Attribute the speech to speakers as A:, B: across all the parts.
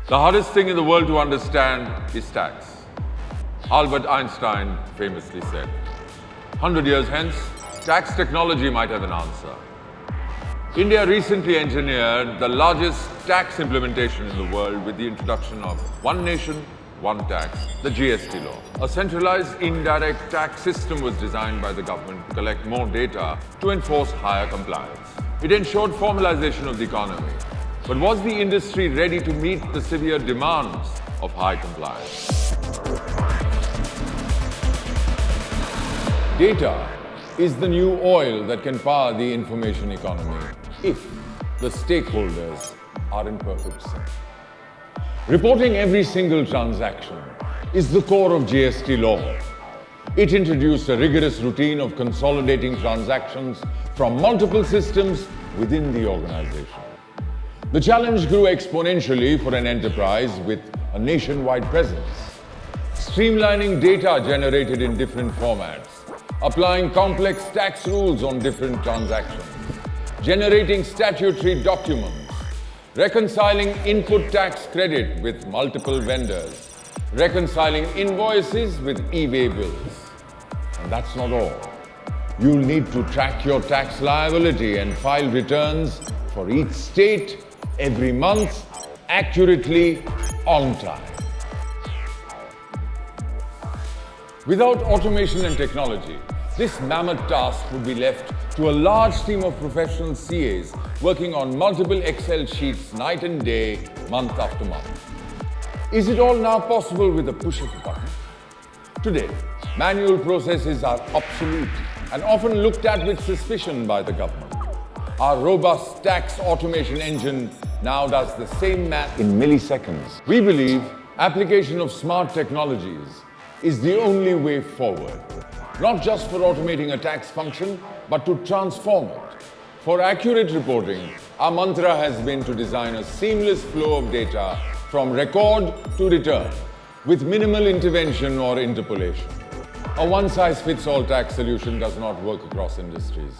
A: The hardest thing in the world to understand is tax. Albert Einstein famously said, 100 years hence, tax technology might have an answer. India recently engineered the largest tax implementation in the world with the introduction of One Nation, One Tax, the GST law. A centralized indirect tax system was designed by the government to collect more data to enforce higher compliance. It ensured formalization of the economy. But was the industry ready to meet the severe demands of high compliance? Data is the new oil that can power the information economy if the stakeholders are in perfect sync. Reporting every single transaction is the core of GST law. It introduced a rigorous routine of consolidating transactions from multiple systems within the organization. The challenge grew exponentially for an enterprise with a nationwide presence. Streamlining data generated in different formats, applying complex tax rules on different transactions, generating statutory documents, reconciling input tax credit with multiple vendors, reconciling invoices with e-way bills. And that's not all. You'll need to track your tax liability and file returns for each state every month, accurately, on time. Without automation and technology, this mammoth task would be left to a large team of professional CAs working on multiple Excel sheets night and day, month after month. Is it all now possible with a push of a button? Today, manual processes are obsolete and often looked at with suspicion by the government. Our robust tax automation engine now does the same math in milliseconds. We believe application of smart technologies is the only way forward, not just for automating a tax function, but to transform it. For accurate reporting, our mantra has been to design a seamless flow of data from record to return, with minimal intervention or interpolation. A one-size-fits-all tax solution does not work across industries.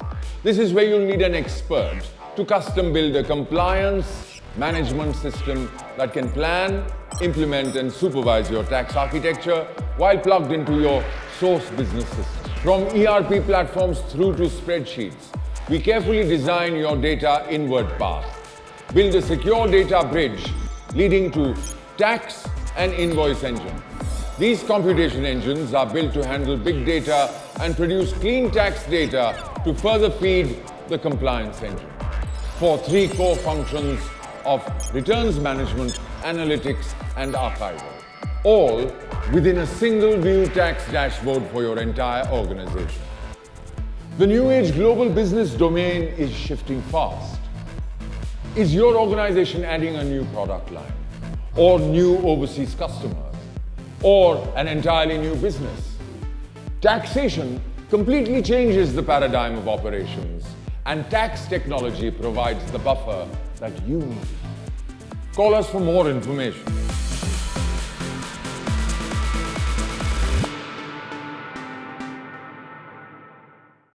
A: This is where you'll need an expert to custom build a compliance management system that can plan, implement and supervise your tax architecture while plugged into your source business system. From ERP platforms through to spreadsheets, we carefully design your data inward path. Build a secure data bridge leading to tax and invoice engine. These computation engines are built to handle big data and produce clean tax data to further feed the compliance engine. For three core functions of returns management, analytics and archival, all within a single view tax dashboard for your entire organization. The new age global business domain is shifting fast. Is your organization adding a new product line, or new overseas customers, or an entirely new business? Taxation completely changes the paradigm of operations, and tax technology provides the buffer that you need. Call us for more information.